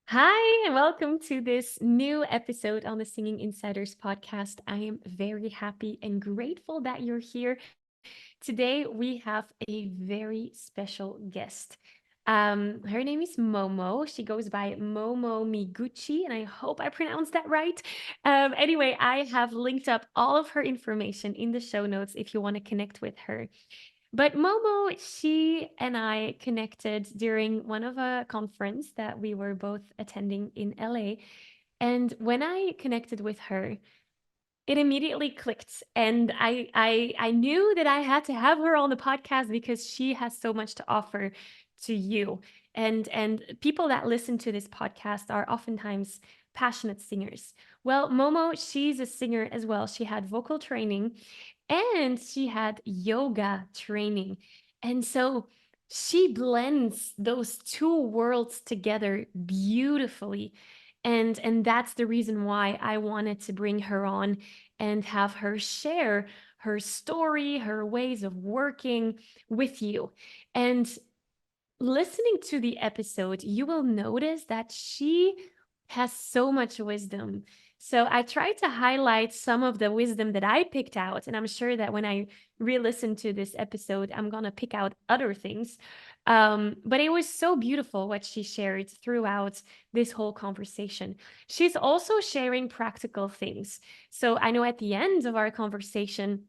Hi, and welcome to this new episode on the Singing Insiders podcast. I am very happy and grateful that you're here. Today, we have a very special guest. Her name is Momo. She goes by Momo Miyaguchi, and I hope I pronounced that right. Anyway, I have linked up all of her information in the show notes if you want to connect with her. But Momo, she and I connected during one of a conference that we were both attending in LA. And when I connected with her, it immediately clicked. And I knew that I had to have her on the podcast because she has so much to offer to you. And people that listen to this podcast are oftentimes passionate singers. Well, Momo, she's a singer as well. She had vocal training and she had yoga training. And so she blends those two worlds together beautifully. And that's the reason why I wanted to bring her on and have her share her story, her ways of working with you. And listening to the episode, you will notice that she has so much wisdom. So I tried to highlight some of the wisdom that I picked out, and I'm sure that when I re-listen to this episode, I'm gonna pick out other things. But it was so beautiful what she shared throughout this whole conversation. She's also sharing practical things. So I know at the end of our conversation,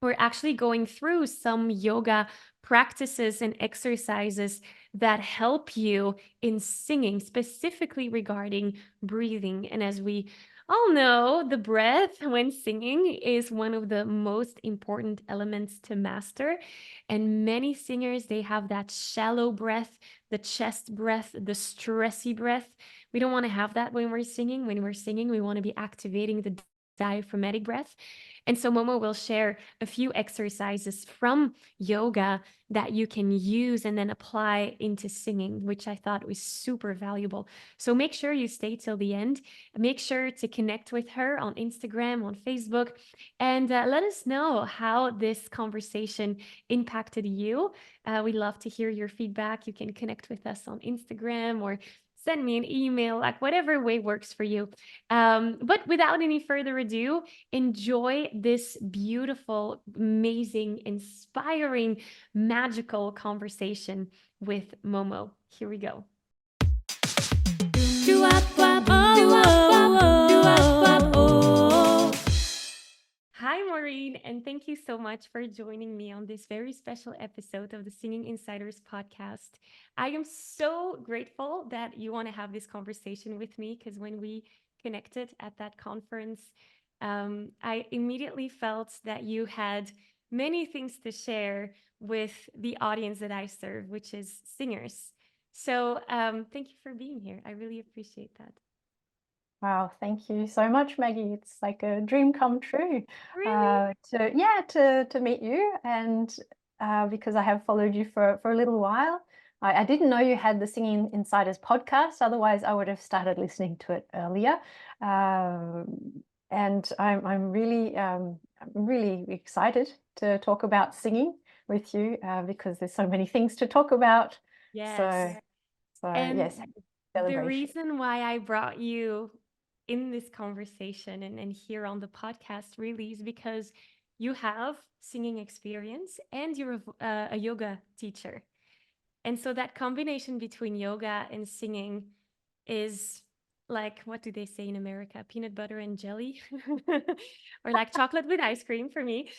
we're actually going through some yoga practices and exercises that help you in singing, specifically regarding breathing. And as we all know, the breath when singing is one of the most important elements to master. And many singers, they have that shallow breath, the chest breath, the stressy breath. We don't want to have that when we're singing. When we're singing, we want to be activating the diaphragmatic breath. And so Momo will share a few exercises from yoga that you can use and then apply into singing, which I thought was super valuable. So make sure you stay till the end. Make sure to connect with her on Instagram, on Facebook, and let us know how this conversation impacted you. We love to hear your feedback. You can connect with us on Instagram or send me an email, like whatever way works for you. But without any further ado, enjoy this beautiful, amazing, inspiring, magical conversation with Momo. Here we go. Hi, Maureen, and thank you so much for joining me on this very special episode of the Singing Insiders podcast. I am so grateful that you want to have this conversation with me because when we connected at that conference, I immediately felt that you had many things to share with the audience that I serve, which is singers. So, thank you for being here. I really appreciate that. Wow, thank you so much, Maggie. It's like a dream come true Really? to meet you, and because I have followed you for a little while. I didn't know you had the Singing Insiders podcast. Otherwise, I would have started listening to it earlier. And I'm really excited to talk about singing with you because there's so many things to talk about. Yes. So so And yes, happy the celebration. reason why I brought you in this conversation and here on the podcast really is because you have singing experience and you're a yoga teacher. And so that combination between yoga and singing is like, what do they say in America? Peanut butter and jelly, or like chocolate with ice cream for me.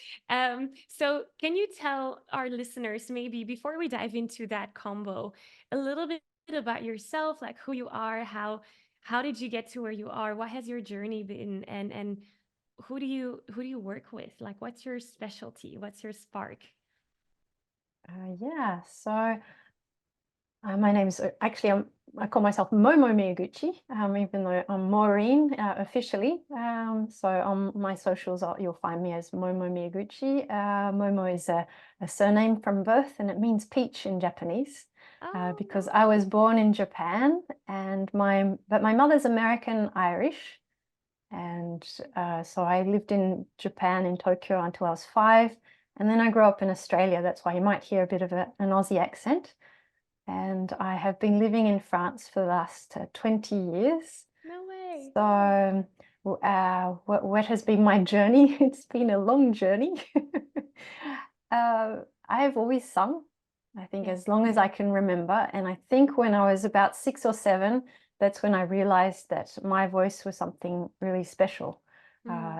So, can you tell our listeners, maybe before we dive into that combo, a little bit about yourself, like who you are, how did you get to where you are, what has your journey been, and who do you work with? Like, what's your specialty? What's your spark? Yeah, so my name's actually I call myself Momo Miyaguchi, even though I'm Maureen officially. So on my socials, you'll find me as Momo Miyaguchi. Momo is a surname from birth, and it means peach in Japanese. Because I was born in Japan, and but my mother's American Irish, and so I lived in Japan in Tokyo until I was 5, and then I grew up in Australia. That's why you might hear a bit of an Aussie accent. and I have been living in France for the last 20 years. No way. So what has been my journey? It's been a long journey. I've always sung, I think, Yeah. as long as I can remember. And I think when I was about 6 or 7, that's when I realized that my voice was something really special.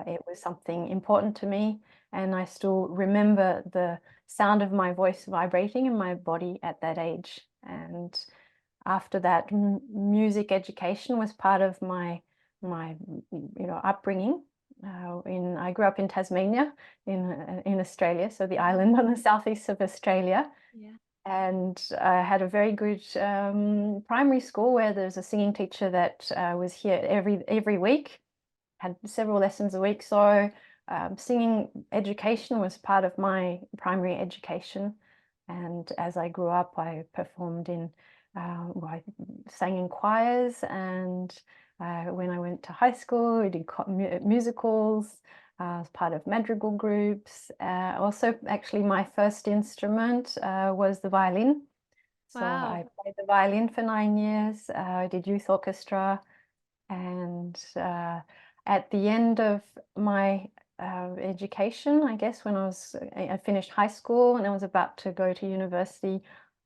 It was something important to me. And I still remember the sound of my voice vibrating in my body at that age. And after that, music education was part of my upbringing. I grew up in Tasmania, in Australia, so the island on the southeast of Australia, Yeah. and I had a very good primary school where there's a singing teacher that was here every week, had several lessons a week. So singing education was part of my primary education, and as I grew up, I performed in I sang in choirs, and when I went to high school, I did musicals, as part of madrigal groups. Also, actually, my first instrument was the violin. So Wow. I played the violin for 9 years. I did youth orchestra, and at the end of my education, I guess when I finished high school and I was about to go to university,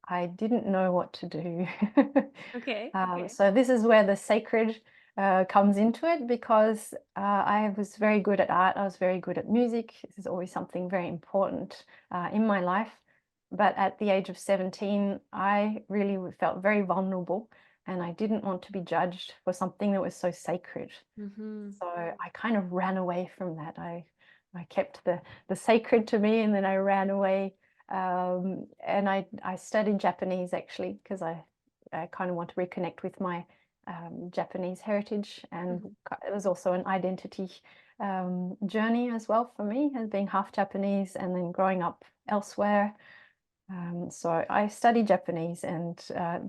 I didn't know what to do. Okay. So this is where the sacred comes into it, because I was very good at art. I was very good at music. This is always something very important in my life. But at the age of 17, I really felt very vulnerable, and I didn't want to be judged for something that was so sacred. So I kind of ran away from that. I kept the sacred to me, and then I ran away. And I studied Japanese, actually, because I kind of want to reconnect with my Japanese heritage, and it was also an identity journey as well for me, as being half Japanese and then growing up elsewhere. So I studied Japanese and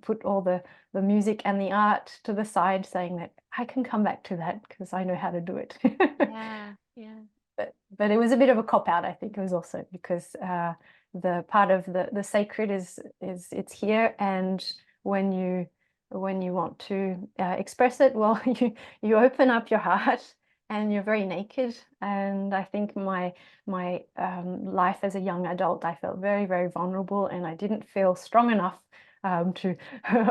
put all the music and the art to the side, saying that I can come back to that because I know how to do it. Yeah. Yeah. But it was a bit of a cop out, I think. It was also because the part of the sacred is it's here, and when you want to express it, well, you open up your heart and you're very naked. And I think my life as a young adult, I felt very, very vulnerable, and I didn't feel strong enough to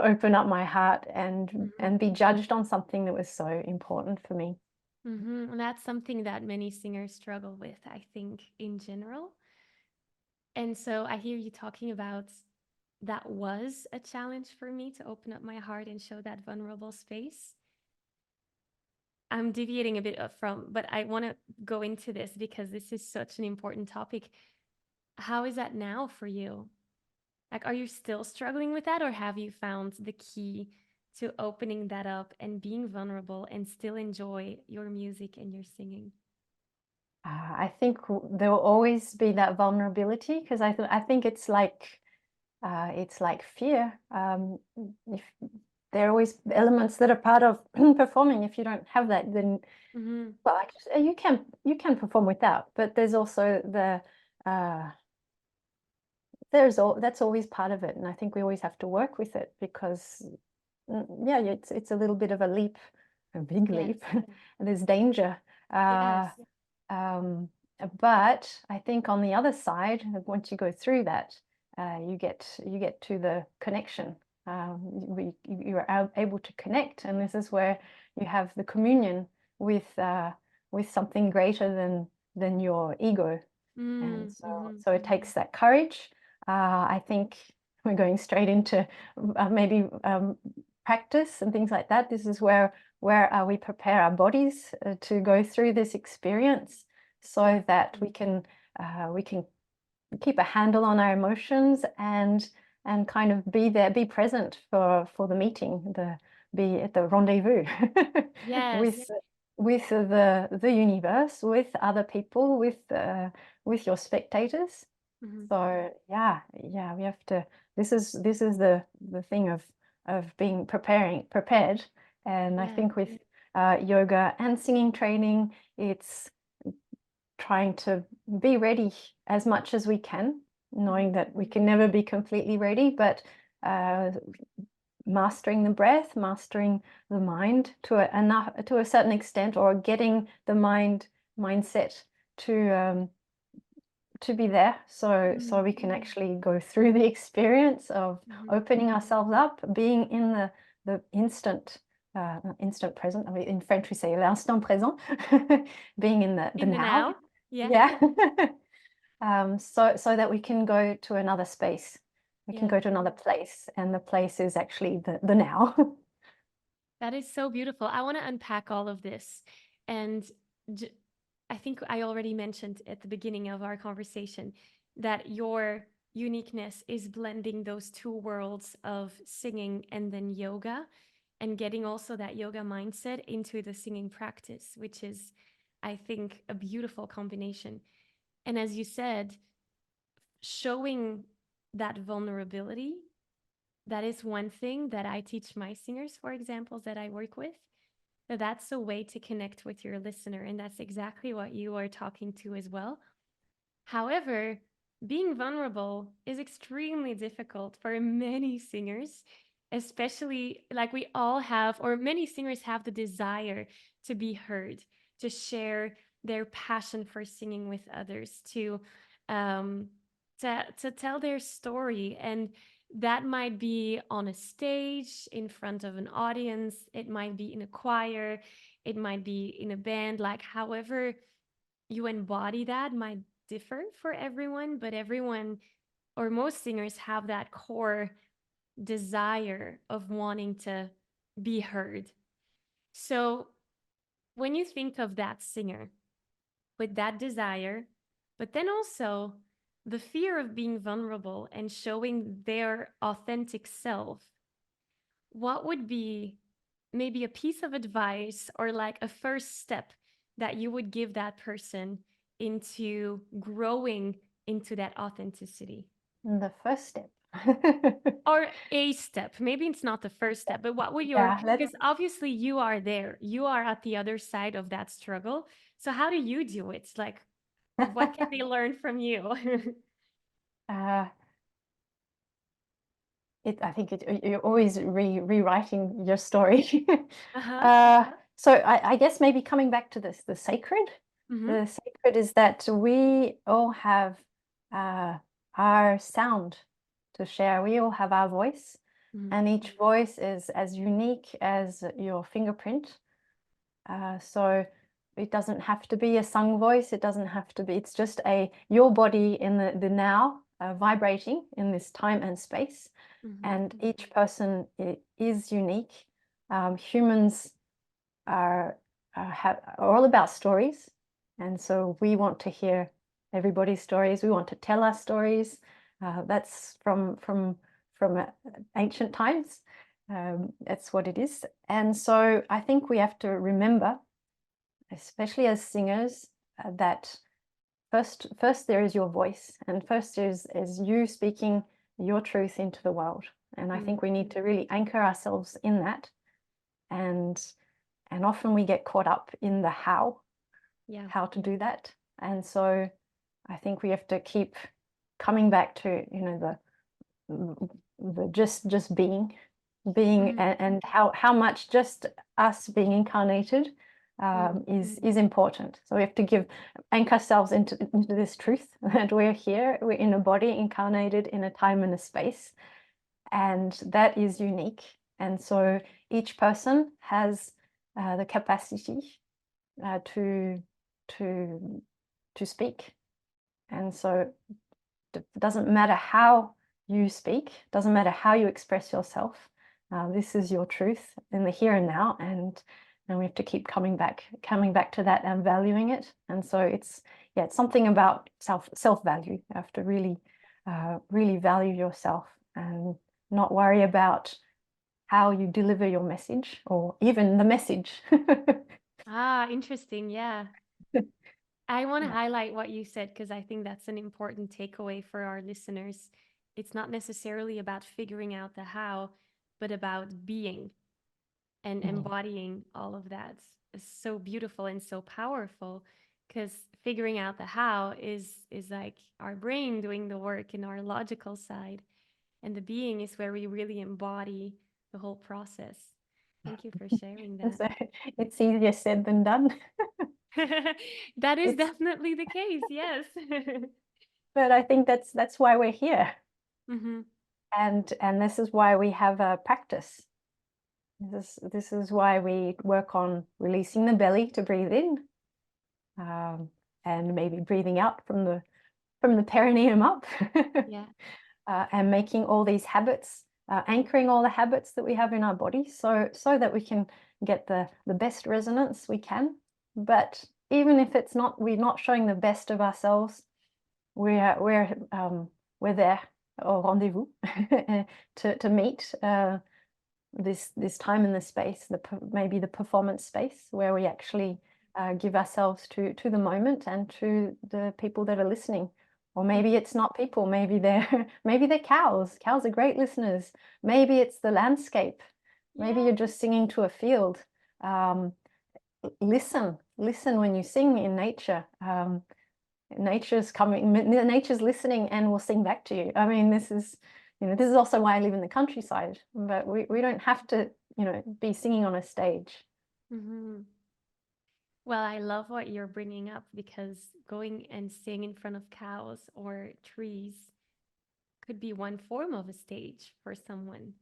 open up my heart and be judged on something that was so important for me. And that's something that many singers struggle with, I think, in general. And so I hear you talking about that was a challenge for me to open up my heart and show that vulnerable space. I'm deviating a bit from, but I want to go into this because this is such an important topic. How is that now for you? Like, are you still struggling with that, or have you found the key to opening that up and being vulnerable and still enjoy your music and your singing? I think there will always be that vulnerability, because I think it's like fear. If there are always elements that are part of performing. If you don't have that, then well, you can perform without. But there's also uh, that's always part of it, and I think we always have to work with it, because yeah, it's a little bit of a leap, a big Yes. leap, and there's danger. Yes. Um, but I think on the other side, once you go through that, you get to the connection. You are able to connect, and this is where you have the communion with something greater than your ego. And so it takes that courage. I think we're going straight into maybe practice and things like that. This is where we prepare our bodies to go through this experience, so that we can keep a handle on our emotions, and kind of be there, be present for the meeting, be at the rendezvous Yes. with the universe, with other people, with your spectators. So yeah, we have to. This is the thing of being prepared, and I Yeah. think with yoga and singing training, it's trying to be ready as much as we can, knowing that we can never be completely ready, but mastering the breath, mastering the mind to a certain extent, or getting the mindset to be there, so we can actually go through the experience of opening ourselves up, being in the instant present. I mean, in French we say l'instant présent, being in the now. Yeah. So that we can go to another space, we can go to another place, and the place is actually the now. That is so beautiful. I want to unpack all of this. And I think I already mentioned at the beginning of our conversation that your uniqueness is blending those two worlds of singing and then yoga, and getting also that yoga mindset into the singing practice, which is, I think, a beautiful combination. And as you said, showing that vulnerability, that is one thing that I teach my singers, for examples that I work with. That's a way to connect with your listener. And that's exactly what you are talking to as well. However, being vulnerable is extremely difficult for many singers, especially like we all have, or many singers have the desire to be heard, to share their passion for singing with others, um, to tell their story. And that might be on a stage in front of an audience, it might be in a choir, it might be in a band, like however you embody that might differ for everyone, but everyone or most singers have that core desire of wanting to be heard. So when you think of that singer with that desire, but then also the fear of being vulnerable and showing their authentic self, what would be maybe a piece of advice or like a first step that you would give that person into growing into that authenticity? The first step. Or a step. Maybe it's not the first step, but what would your, because obviously you are there, you are at the other side of that struggle. So how do you do it? Like, what can they learn from you? I think you're always rewriting your story. Uh-huh. So I guess maybe coming back to this, the sacred. The sacred is that we all have our sound to share. We all have our voice, and each voice is as unique as your fingerprint. So it doesn't have to be a sung voice. It doesn't have to be. It's just your body in the now, vibrating in this time and space. And each person is unique. Humans are all about stories, and so we want to hear everybody's stories. We want to tell our stories. That's from ancient times. That's what it is. And so I think we have to remember, especially as singers, that first there is your voice, and first is you speaking your truth into the world. And I think we need to really anchor ourselves in that. And often we get caught up in the how to do that. And so I think we have to keep coming back to, the just being and how much just us being incarnated is important. So we have to anchor ourselves into this truth that we're here, we're in a body incarnated in a time and a space, and that is unique. And so each person has the capacity to speak. And so it doesn't matter how you speak, doesn't matter how you express yourself. This is your truth in the here and now, and we have to keep coming back to that and valuing it. And so it's something about self-value. You have to really value yourself and not worry about how you deliver your message or even the message. Interesting. Yeah. I want to highlight what you said because I think that's an important takeaway for our listeners. It's not necessarily about figuring out the how, but about being and embodying all of that. Is so beautiful and so powerful, because figuring out the how is like our brain doing the work in our logical side. And the being is where we really embody the whole process. Thank you for sharing that. So it's easier said than done. That is It's, definitely the case, yes. but I think that's why we're here. Mm-hmm. And this is why we have a practice. This is why we work on releasing the belly to breathe in, and maybe breathing out from the perineum up, Yeah. and making all these habits, anchoring all the habits that we have in our body, so that we can get the best resonance we can. But even if it's not, we're not showing the best of ourselves, we're there au rendezvous to meet this time in the space, maybe the performance space where we actually give ourselves to the moment and to the people that are listening. Or maybe it's not people, maybe they're cows. Cows are great listeners. Maybe it's the landscape. Maybe Yeah. you're just singing to a field. Listen when you sing in nature. Nature's coming, nature's listening and will sing back to you. I mean, this is also why I live in the countryside, but we don't have to, be singing on a stage. Mm-hmm. Well, I love what you're bringing up because going and sing in front of cows or trees could be one form of a stage for someone.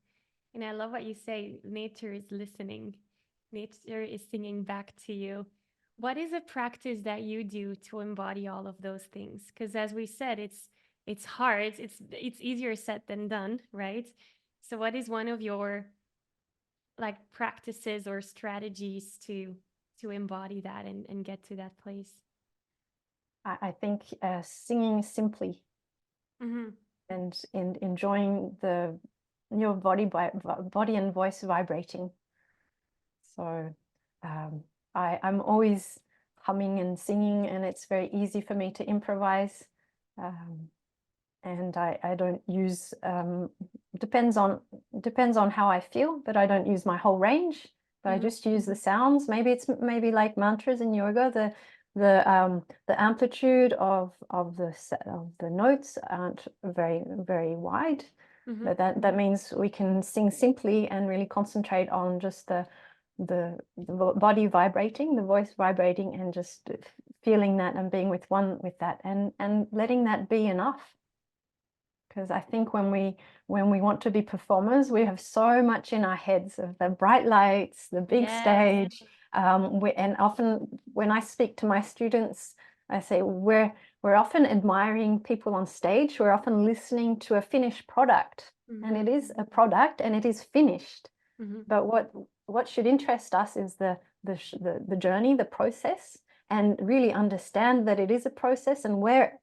And I love what you say, nature is listening, nature is singing back to you. What is a practice that you do to embody all of those things? Because as we said, it's hard. It's easier said than done, right? So what is one of your like practices or strategies to embody that and get to that place? I think singing simply Mm-hmm. and enjoying your body and voice vibrating. So I'm always humming and singing, and it's very easy for me to improvise. And I don't use, depends on how I feel, but I don't use my whole range, but I just use the sounds. Maybe it's like mantras in yoga, the amplitude of the notes aren't very, very wide, Mm-hmm. but that means we can sing simply and really concentrate on just the body vibrating, the voice vibrating, and just feeling that and being with that, and letting that be enough. Because I think when we want to be performers, we have so much in our heads of the bright lights, the big stage. And often when I speak to my students, I say we're often admiring people on stage. We're often listening to a finished product, and it is a product and it is finished. Mm-hmm. But what should interest us is the journey, the process, and really understand that it is a process, and where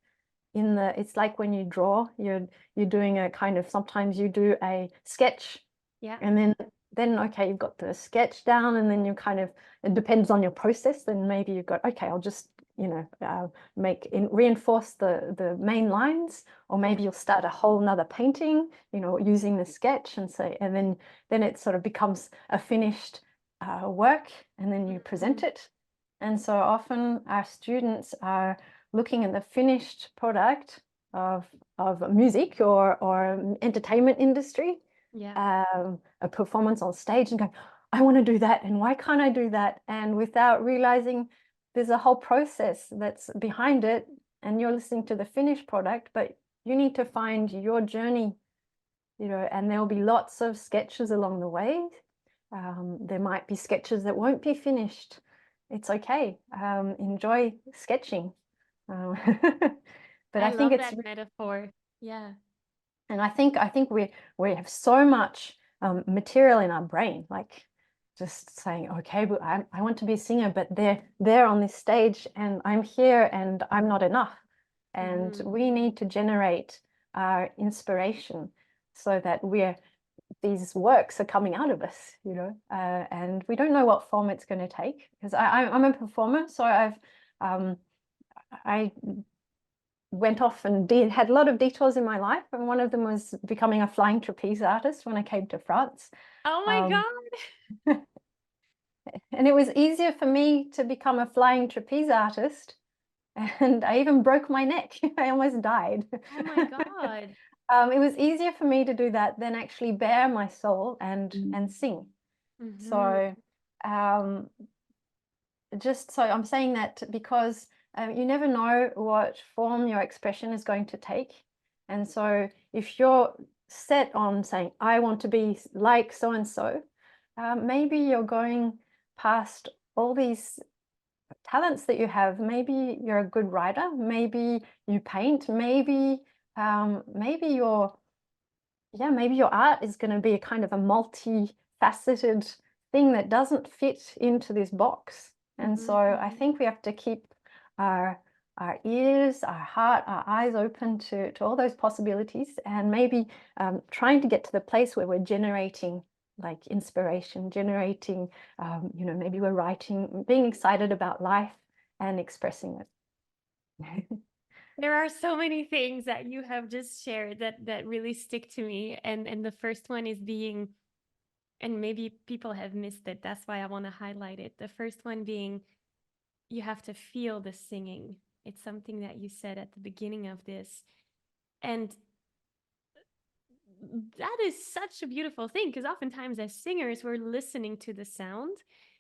it's like when you draw, you're doing a kind of, sometimes you do a sketch, Yeah. and then okay, you've got the sketch down, and then you kind of, it depends on your process, then maybe you've got, okay, I'll just reinforce the main lines, or maybe you'll start a whole nother painting, using the sketch, and then it sort of becomes a finished work, and then you present it. And so often our students are looking at the finished product of music or entertainment industry, Yeah. a performance on stage, and going, I want to do that, and why can't I do that? And without realizing there's a whole process that's behind it, and you're listening to the finished product, but you need to find your journey, and there'll be lots of sketches along the way. There might be sketches that won't be finished. It's okay. Enjoy sketching. But I I think love it's, that metaphor. Yeah. and I think we have so much material in our brain, like just saying, okay, but I want to be a singer, but they're on this stage, and I'm here, and I'm not enough. And we need to generate our inspiration so that these works are coming out of us, and we don't know what form it's going to take, because I'm a performer, so I went off and had a lot of detours in my life, and one of them was becoming a flying trapeze artist when I came to France. Oh my Um, God. and it was easier for me to become a flying trapeze artist, and I even broke my neck. I almost died. Oh my God. It was easier for me to do that than actually bare my soul and sing. So um, so I'm saying that because you never know what form your expression is going to take. And so if you're set on saying, I want to be like so-and-so, maybe you're going past all these talents that you have. Maybe you're a good writer, maybe you paint, maybe maybe your art is going to be a kind of a multi-faceted thing that doesn't fit into this box. And so I think we have to keep our ears, our heart, our eyes open to all those possibilities, and maybe trying to get to the place where we're generating like inspiration, generating, maybe we're writing, being excited about life and expressing it. There are so many things that you have just shared that really stick to me. And the first one is being, and maybe people have missed it. That's why I want to highlight it. The first one being, you have to feel the singing. It's something that you said at the beginning of this. And that is such a beautiful thing, because oftentimes as singers, we're listening to the sound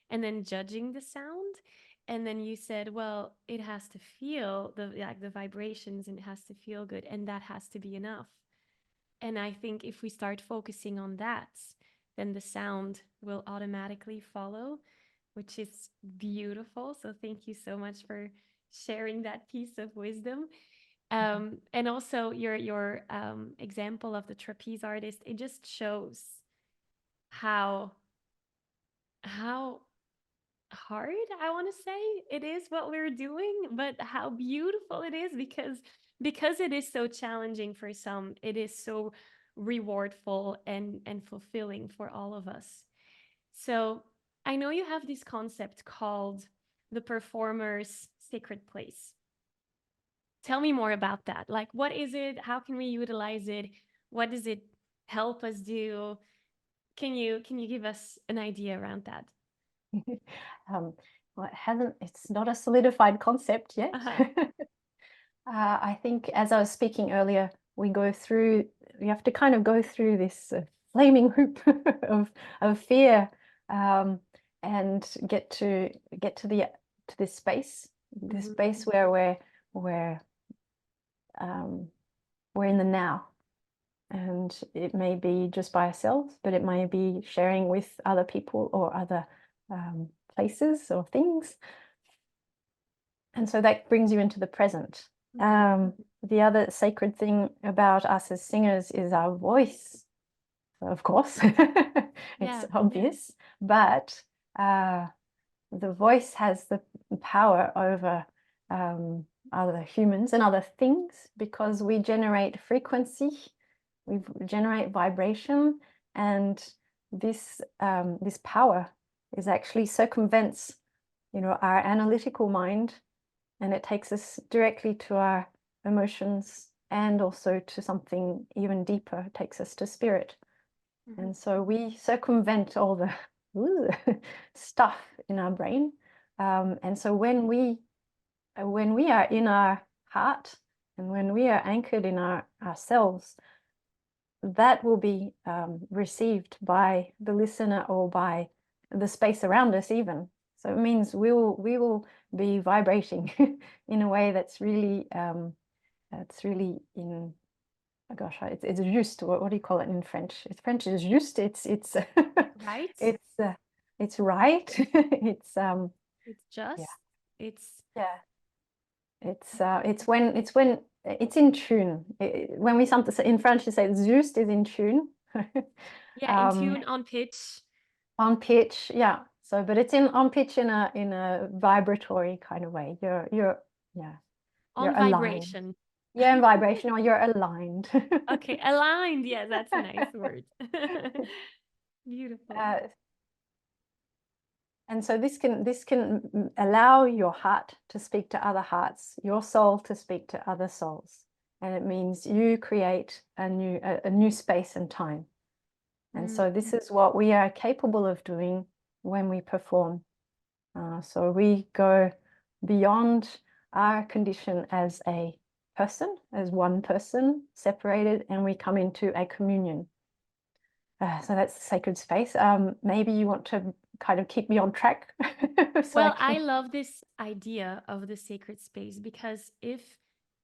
and then judging the sound. And then you said, well, it has to feel the vibrations, and it has to feel good, and that has to be enough. And I think if we start focusing on that, then the sound will automatically follow, which is beautiful. So thank you so much for sharing that piece of wisdom. And also your example of the trapeze artist, it just shows how how hard, I want to say, it is what we're doing, but how beautiful it is, because it is so challenging for some, it is so rewardful and fulfilling for all of us. So I know you have this concept called the performer's sacred place. Tell me more about that. Like, what is it? How can we utilize it? What does it help us do? Can you give us an idea around that? Well, it's not a solidified concept yet. Uh-huh. I think, as I was speaking earlier, we have to kind of go through this flaming hoop of fear, and get to this space, where we're in the now. And it may be just by ourselves, but it may be sharing with other people or other places or things. And so that brings you into the present. The other sacred thing about us as singers is our voice, of course. It's obvious, but the voice has the power over other humans and other things, because we generate frequency, we generate vibration, and this power is actually circumvents, our analytical mind, and it takes us directly to our emotions, and also to something even deeper. It takes us to spirit. And so we circumvent all the stuff in our brain. And so when we are in our heart, and when we are anchored in ourselves, that will be received by the listener or by the space around us even. So it means we will be vibrating in a way that's really in, oh gosh, it's juste. What do you call it in French? It's French is juste. It's Right? it's right. It's It's just, yeah, it's, yeah. It's when it's in tune. When we sometimes in French, you say juste is in tune. yeah, in tune, on pitch. On pitch, yeah. So, but it's on pitch in a vibratory kind of way. You're yeah, you're On aligned. vibration. Yeah, in vibration, or you're aligned. Okay, aligned. Yeah, that's a nice word. Beautiful. And so this can allow your heart to speak to other hearts, your soul to speak to other souls, and it means you create a new space and time. And so this is what we are capable of doing when we perform. So we go beyond our condition as a person, as one person, separated, and we come into a communion. So that's the sacred space. Maybe you want to kind of keep me on track. So Well, can... I love this idea of the sacred space because if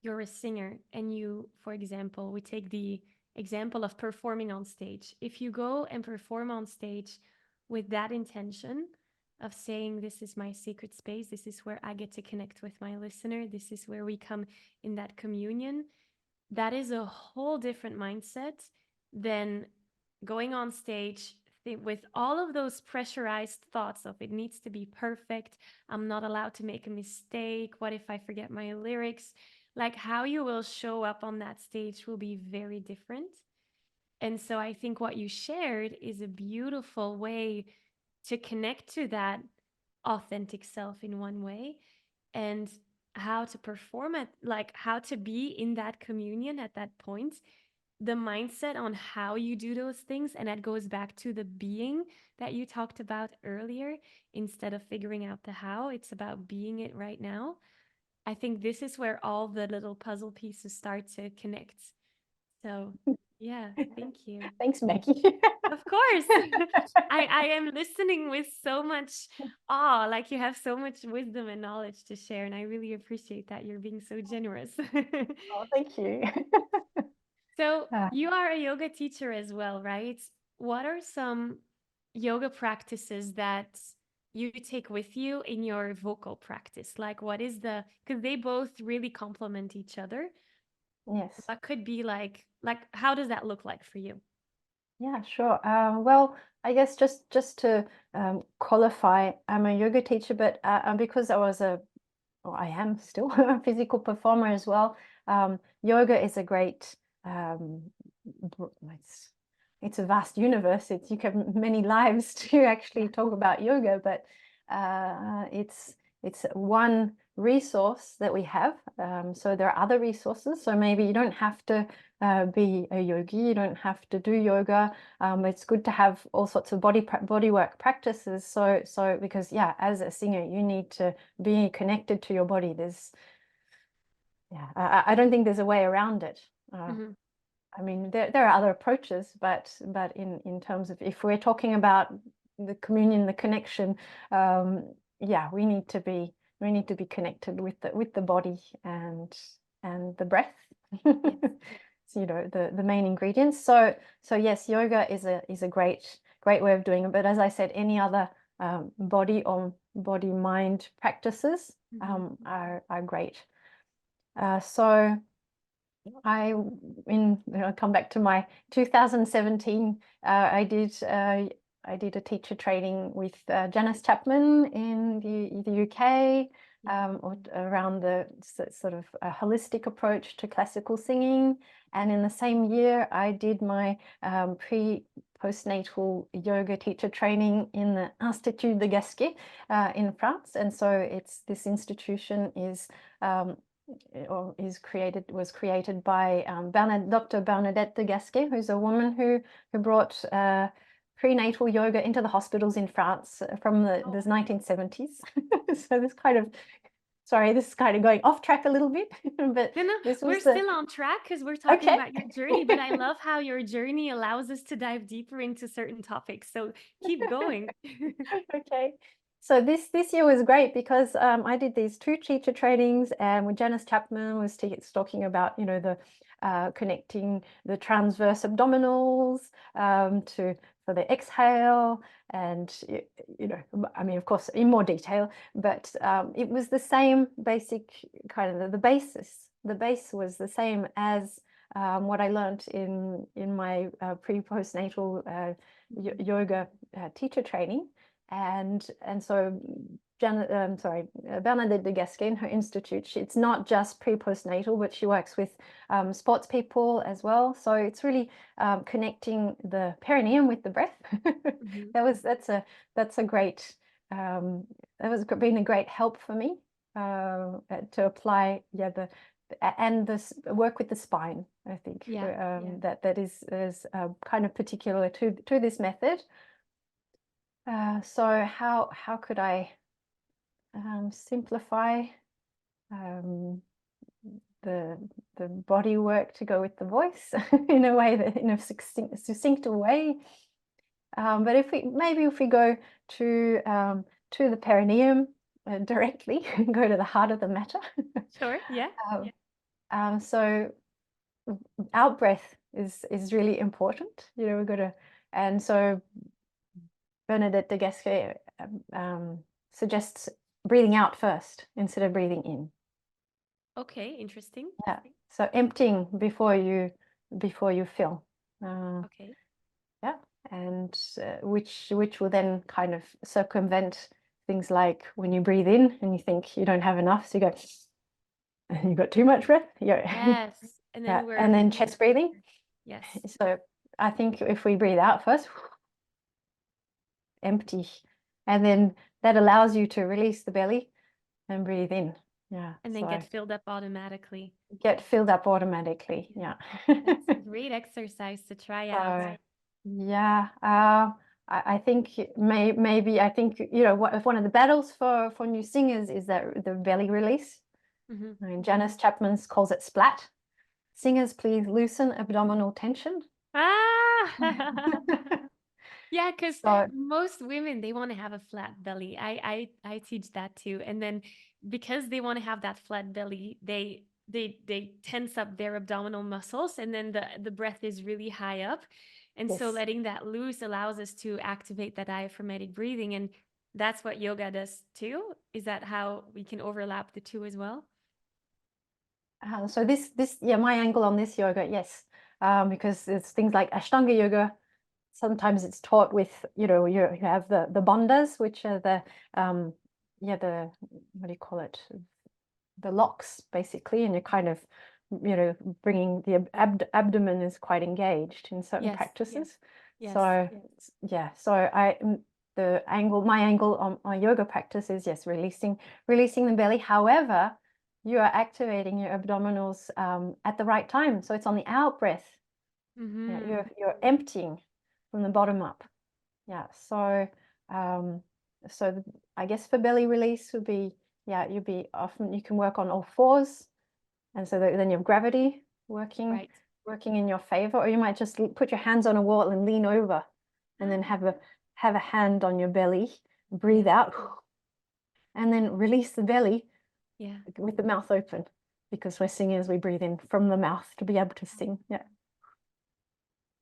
you're a singer and you, for example, we take the example of performing on stage. If you go and perform on stage with that intention of saying, this is my sacred space, this is where I get to connect with my listener, this is where we come in that communion, that is a whole different mindset than going on stage with all of those pressurized thoughts of it needs to be perfect. I'm not allowed to make a mistake. What if I forget my lyrics? Like, how you will show up on that stage will be very different. And so I think what you shared is a beautiful way to connect to that authentic self in one way, and how to perform it, like how to be in that communion at that point, the mindset on how you do those things. And that goes back to the being that you talked about earlier. Instead of figuring out the how, it's about being it right now. I think this is where all the little puzzle pieces start to connect. So yeah, thank you. Thanks, Maggie. Of course. I am listening with so much awe, like you have so much wisdom and knowledge to share, and I really appreciate that you're being so generous. Oh, thank you. So, you are a yoga teacher as well, right? What are some yoga practices that you take with you in your vocal practice? Like, what is the, because they both really complement each other. Yes. What could be like, how does that look like for you? Yeah, sure. Well, I guess just to qualify, I'm a yoga teacher, but because I was or I am still a physical performer as well. Yoga is a great, it's a vast universe. You have many lives to actually Yeah. talk about yoga, but it's one resource that we have. So there are other resources. So maybe you don't have to be a yogi. You don't have to do yoga. It's good to have all sorts of body work practices. So because yeah, as a singer, you need to be connected to your body. I don't think there's a way around it. Mm-hmm. I mean, there are other approaches, but in terms of if we're talking about the communion, the connection, yeah, we need to be connected with the body and the breath. Yes. So, you know, the main ingredients. So yes, yoga is a great way of doing it. But as I said, any other body mind practices Mm-hmm. are great. So I'll come back to my 2017. I did a teacher training with Janice Chapman in the UK, around the sort of a holistic approach to classical singing. And in the same year, I did my postnatal yoga teacher training in the Institut de Gasquet in France. And so this institution is was created by Dr. Bernadette de Gasquet, who's a woman who brought prenatal yoga into the hospitals in France from the 1970s. So this kind of, sorry, this is kind of going off track a little bit, but No, this we're was the... still on track because we're talking Okay. about your journey, but I love how your journey allows us to dive deeper into certain topics. So keep going. Okay. So this year was great because I did these 2 teacher trainings, and when Janice Chapman was talking about, you know, the connecting the transverse abdominals for the exhale, and you know, I mean, of course, in more detail, but it was the same basic kind of the basis. The base was the same as what I learned in my pre-postnatal yoga teacher training. And so Bernadette de Gasquet in her institute, it's not just pre-postnatal, but she works with sports people as well. So it's really connecting the perineum with the breath. Mm-hmm. That's a great that was been a great help for me to apply and this work with the spine. I think that is kind of particular to this method. So how could I simplify? the body work to go with the voice in a way that, in a succinct way. But if we go to the perineum directly, go to the heart of the matter. Sure. Yeah. So out breath is really important. We've got to, and so Bernadette de Gasquet suggests breathing out first instead of breathing in. Okay, interesting. Yeah. So emptying before you fill. Okay. Yeah, and which will then kind of circumvent things like when you breathe in and you think you don't have enough, so you go, and you've got too much breath. Yes. And then Yeah, and then chest breathing. yes. So I think if we breathe out first, empty, and then that allows you to release the belly and breathe in. Yeah. And then So get filled up automatically. get filled up automatically. Yeah. That's a great exercise to try out. So, yeah, I think maybe I think if one of the battles for new singers is that the belly release. Mhm. I mean, Janice Chapman calls it splat. Singers, please loosen abdominal tension. Ah! Yeah, because So most women, they want to have a flat belly. I teach that too. And then because they want to have that flat belly, they tense up their abdominal muscles, and then the breath is really high up. And so yes, letting that loose allows us to activate that diaphragmatic breathing. And that's what yoga does too. Is that how we can overlap the two as well? so this yeah, my angle on this yoga, yes, because it's things like Ashtanga yoga. Sometimes it's taught with, you have the bandhas, which are the the, what do you call it, the locks basically, and you're kind of bringing the abdomen is quite engaged in certain practices. Yes. So yeah, so my angle on my yoga practice is, yes, releasing the belly. However, you are activating your abdominals at the right time, so it's on the out breath. Yeah, you're emptying from the bottom up. Yeah, so I guess for belly release would be, yeah, you can work on all fours, and so then you have gravity working in your favor, or you might just put your hands on a wall and lean over, and then have a hand on your belly, breathe out, and then release the belly with the mouth open, because we're singers, we breathe in from the mouth to be able to sing. Yeah.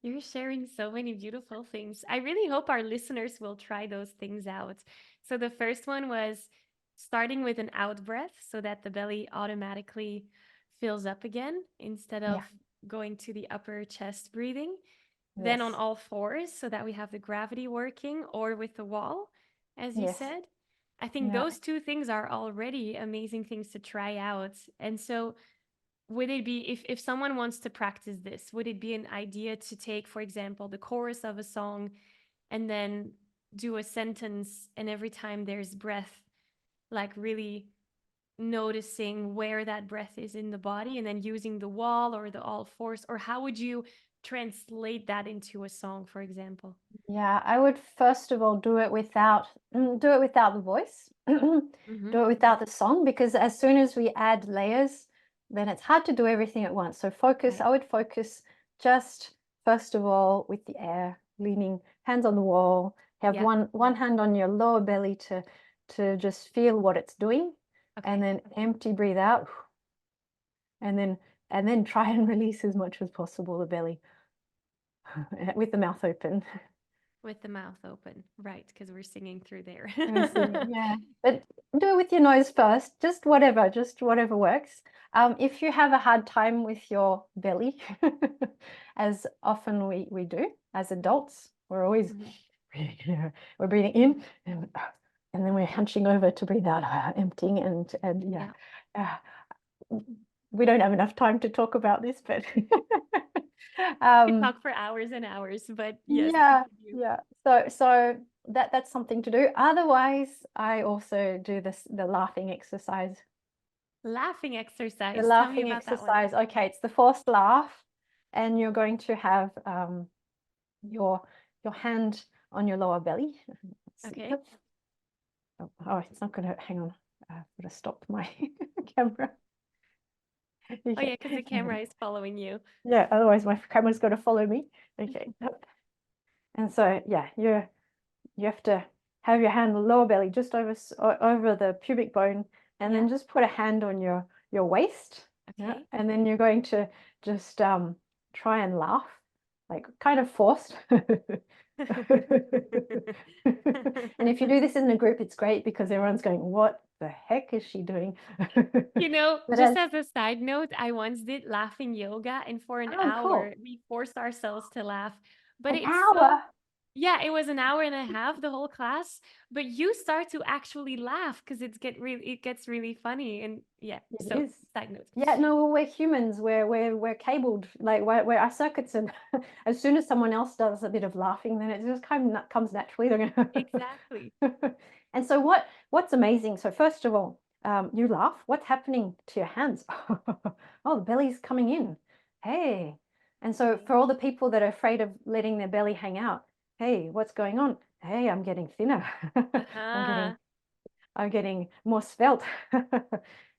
You're sharing so many beautiful things. I really hope our listeners will try those things out. So the first one was starting with an out breath so that the belly automatically fills up again instead of going to the upper chest breathing. Then on Yes. all fours so that we have the gravity working, or with the wall, as you Yes. said. I think those two things are already amazing things to try out. And so would it be, if someone wants to practice this, would it be an idea to take, for example, the chorus of a song and then do a sentence, and every time there's breath, like really noticing where that breath is in the body, and then using the wall or the all fours? Or how would you translate that into a song, for example? Yeah, I would first of all do it without the voice. Do it without the song, because as soon as we add layers, then it's hard to do everything at once. So I would focus just first of all with the air, leaning, hands on the wall, have one hand on your lower belly to just feel what it's doing, and then empty, breathe out, and then try and release as much as possible the belly with the mouth open. With the mouth open, right? Because we're singing through there. Yeah, but do it with your nose first, just whatever works. If you have a hard time with your belly, as often we do as adults, we're always we're breathing in, and then we're hunching over to breathe out, emptying, and yeah. We don't have enough time to talk about this, but We could talk for hours and hours, but yes. yeah. So that's something to do. Otherwise, I also do the laughing exercise. Laughing exercise. The Tell me laughing about that one. exercise. Okay, it's the forced laugh, and you're going to have your hand on your lower belly. Let's see. Okay. Oh, it's not going to, hang on. I've got to stop my camera. Oh yeah, because the camera is following you. Yeah, otherwise my camera's going to follow me. Okay. And so, yeah, you have to have your hand on the lower belly just over the pubic bone, and Yeah. then just put a hand on your waist. Yeah, Okay. and then you're going to just try and laugh, like kind of forced. And if you do this in a group, it's great because everyone's going, "What the heck is she doing?" But Just as a side note, I once did laughing yoga, and for an oh, hour, cool, we forced ourselves to laugh. But an it's so, hour. yeah, it was an hour and a half, the whole class. But you start to actually laugh because it gets really funny. And yeah, It so is. side note. Yeah, no, well, we're humans. We're cabled. Like we're our circuits, and as soon as someone else does a bit of laughing, then it just kind of comes naturally. They're Exactly. gonna And so what's amazing? So first of all, you laugh. What's happening to your hands? Oh, the belly's coming in. Hey. And so Okay. for all the people that are afraid of letting their belly hang out, hey, what's going on? Hey, I'm getting thinner. I'm getting Uh-huh. are getting more svelte.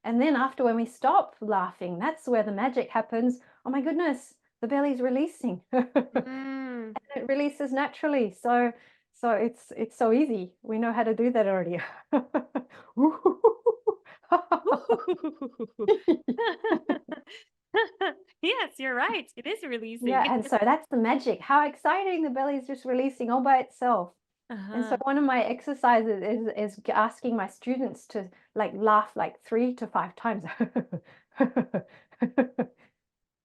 And then after, when we stop laughing, that's where the magic happens. Oh my goodness, the belly's releasing. Mm. It releases naturally. So it's so easy. We know how to do that already. Yes, you're right. It is Yeah, releasing. and so that's the magic. How exciting, the belly is just releasing all by itself. And so Uh-huh. one of my exercises is asking my students to like laugh like 3 to 5 times.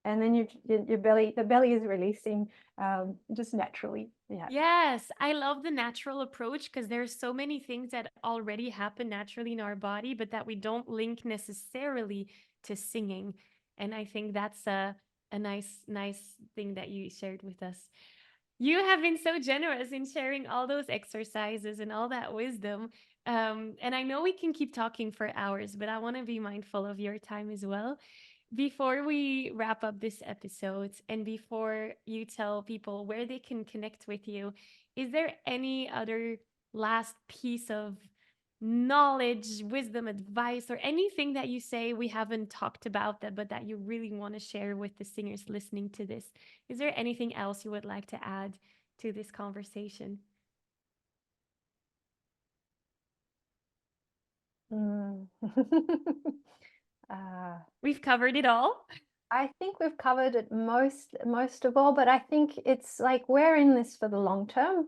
And then the belly is releasing just naturally. Yeah. Yes, I love the natural approach because there's so many things that already happen naturally in our body, but that we don't link necessarily to singing. And I think that's a nice thing that you shared with us. You have been so generous in sharing all those exercises and all that wisdom. And I know we can keep talking for hours, but I want to be mindful of your time as well. Before we wrap up this episode and before you tell people where they can connect with you, is there any other last piece of knowledge, wisdom, advice, or anything that you say we haven't talked about that, but that you really want to share with the singers listening to this? Is there anything else you would like to add to this conversation? Mm. uh, We've covered it all. I think we've covered it most of all, but I think it's like we're in this for the long term.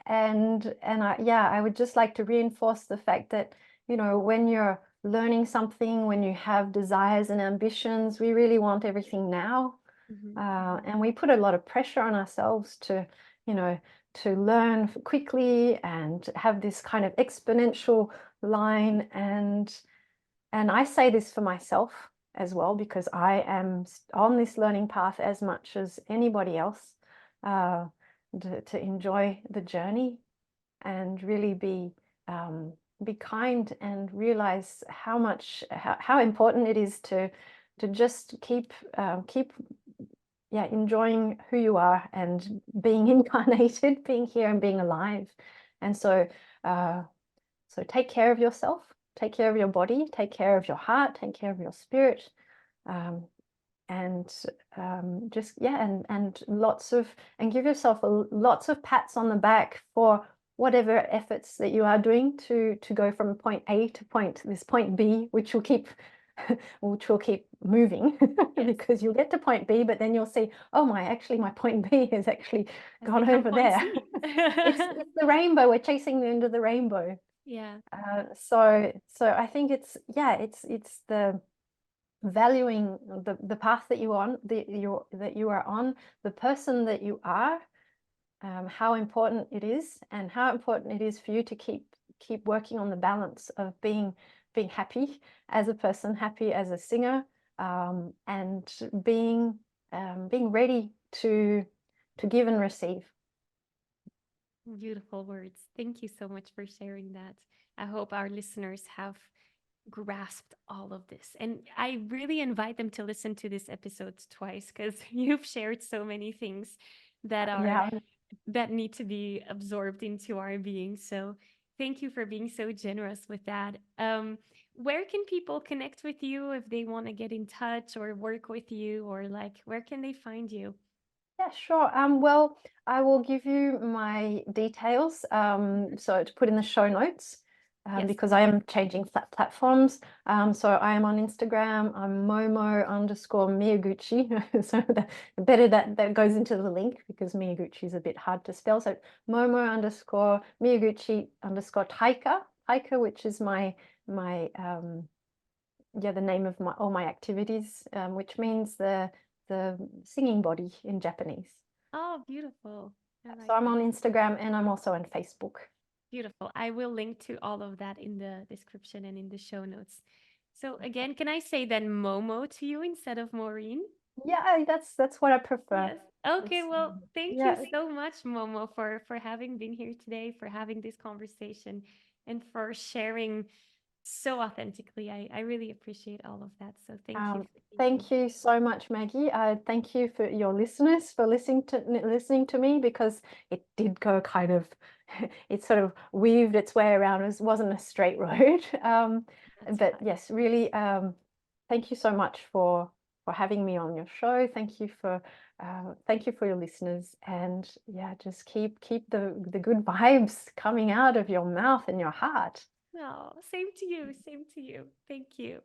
And I would just like to reinforce the fact that, when you're learning something, when you have desires and ambitions, we really want everything now. And we put a lot of pressure on ourselves you know, to learn quickly and have this kind of exponential line. And I say this for myself as well, because I am on this learning path as much as anybody else, to enjoy the journey and really be kind and realize how important it is to just keep enjoying who you are and being incarnated, being here and being alive. And so take care of yourself, take care of your body, take care of your heart, take care of your spirit, um, and just and give yourself lots of pats on the back for whatever efforts that you are doing to go from point A to point B, which will keep moving. Yes. Because you'll get to point B, but then you'll see, oh my point B has actually Has gone become over point there. C. It's the rainbow. We're chasing the end of the rainbow. Yeah. So I think it's the valuing the path that you are on, the person that you are, how important it is, and how important it is for you to keep working on the balance of being happy as a person, happy as a singer, and being ready to give and receive. Beautiful words. Thank you so much for sharing that. I hope our listeners have grasped all of this. And I really invite them to listen to this episode twice because you've shared so many things that are Yeah. that need to be absorbed into our being. So thank you for being so generous with that. where can people connect with you if they want to get in touch or work with you, or like where can they find you? Yeah, sure. Well, I will give you my details, so to put in the show notes, Yes. because I am changing platforms. So I am on Instagram. I'm Momo_Miyaguchi. So better that goes into the link because Miyaguchi is a bit hard to spell. So Momo_Miyaguchi_Taika, Taika, which is my yeah, the name of all my activities, which means the singing body in Japanese. Oh, beautiful. I So like I'm that. on Instagram and I'm also on Facebook. Beautiful. I will link to all of that in the description and in the show notes. So again, can I say then Momo to you instead of Maureen? Yeah, that's what I prefer. Yes. Okay, It's, well, thank you yeah, so much, Momo, for having been here today, for having this conversation, and for sharing so authentically. I really appreciate all of that. So thank you um, for being here. thank you so much, Maggie. Thank you for your listeners for listening to me because it did go kind of it sort of weaved its way around. It wasn't a straight road. That's But fine. yes, really, thank you so much for having me on your show. Thank you for your listeners, and yeah, just keep the good vibes coming out of your mouth and your heart. No, same to you. Same to you. Thank you.